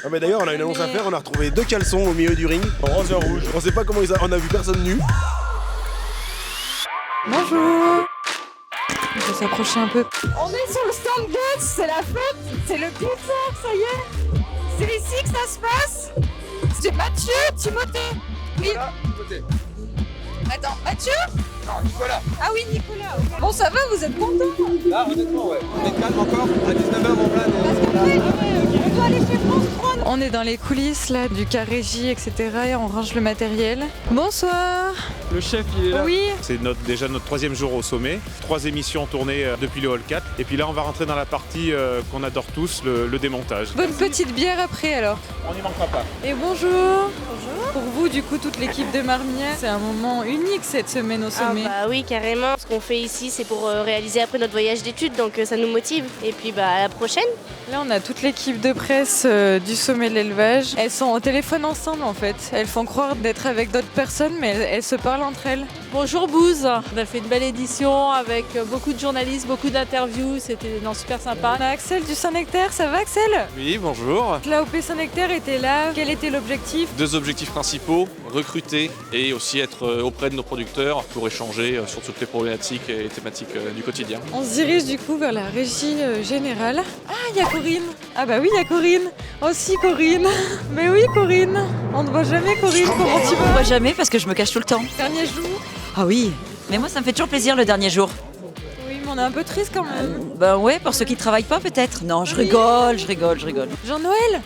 Ah mais d'ailleurs on a une annonce à faire, on a retrouvé 2 caleçons au milieu du ring, rose et rouge. On sait pas comment on a vu personne nu. Bonjour. On peut s'approcher un peu. On est sur le stand Guts, c'est la fête, c'est le concert, ça y est. C'est ici que ça se passe. C'est Mathieu, Timothée. Oui. Nicolas, Timothée. Attends, Mathieu? Non, Nicolas. Ah oui, Nicolas. Ok. Bon, ça va, vous êtes contents? Là, honnêtement, ouais. On est calme encore. À 19h, on plane. On doit aller chez France 3. On est dans les coulisses là du car régie, etc. et on range le matériel. Bonsoir. Le chef, il est là. Oui. C'est déjà notre 3e jour au sommet. 3 émissions tournées depuis le Hall 4. Et puis là, on va rentrer dans la partie qu'on adore tous, le démontage. Bonne petite bière après alors. On n'y manquera pas. Et bonjour. Bonjour. Pour vous, du coup, toute l'équipe de Marmière, c'est un moment unique cette semaine au sommet. Ah bah oui, carrément. Ce qu'on fait ici, c'est pour réaliser après notre voyage d'études, donc ça nous motive. Et puis bah à la prochaine. Là, on a toute l'équipe de presse du sommet de l'élevage. Elles sont au téléphone ensemble en fait. Elles font croire d'être avec d'autres personnes, mais elles se parlent entre elles. Bonjour Bouze, on a fait une belle édition avec beaucoup de journalistes, beaucoup d'interviews, c'était super sympa. On a Axel du Saint-Nectaire, ça va Axel? Oui, bonjour. L'AOP Saint-Nectaire était là, quel était l'objectif? 2 objectifs principaux, recruter et aussi être auprès de nos producteurs pour échanger sur toutes les problématiques et thématiques du quotidien. On se dirige du coup vers la régie générale. Ah, il y a Corinne. Ah bah oui, il y a Corinne. Aussi Corinne. Mais oui Corinne. On ne voit jamais Corinne. Comment tu Je vas? vois jamais parce que je me cache tout le temps. Dernier jour? Ah oui, mais moi ça me fait toujours plaisir le dernier jour. Oui, mais on est un peu triste quand même. Ben ouais, pour ceux qui travaillent pas peut-être. Non, je rigole. Jean-Noël,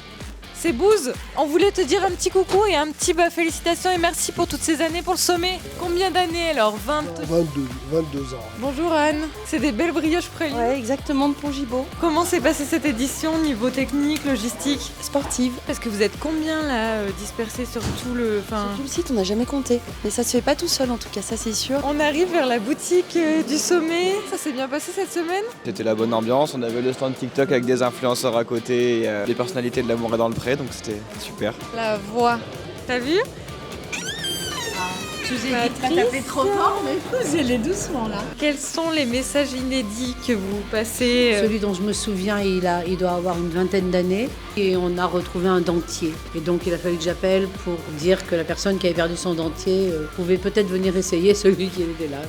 c'est Bouze. On voulait te dire un petit coucou et un petit félicitations et merci pour toutes ces années pour le sommet. Combien d'années alors? 22 ans. Bonjour Anne. C'est des belles brioches pralines. Ouais, exactement, de Pont-Gibaud. Comment s'est passée cette édition niveau technique, logistique? Sportive. Parce que vous êtes combien là dispersés sur tout le... Sur tout le site, on n'a jamais compté. Mais ça se fait pas tout seul en tout cas, ça c'est sûr. On arrive vers la boutique du sommet. Ça s'est bien passé cette semaine? C'était la bonne ambiance. On avait le stand TikTok avec des influenceurs à côté, et, des personnalités de l'amour et dans le pré, donc c'était super. La voix. T'as vu? Je vous ai dit de pas taper trop fort, mais vous allez doucement là. Quels sont les messages inédits que vous passez Celui dont je me souviens, il doit avoir une 20aine d'années et on a retrouvé un dentier. Et donc il a fallu que j'appelle pour dire que la personne qui avait perdu son dentier pouvait peut-être venir essayer celui qui était là.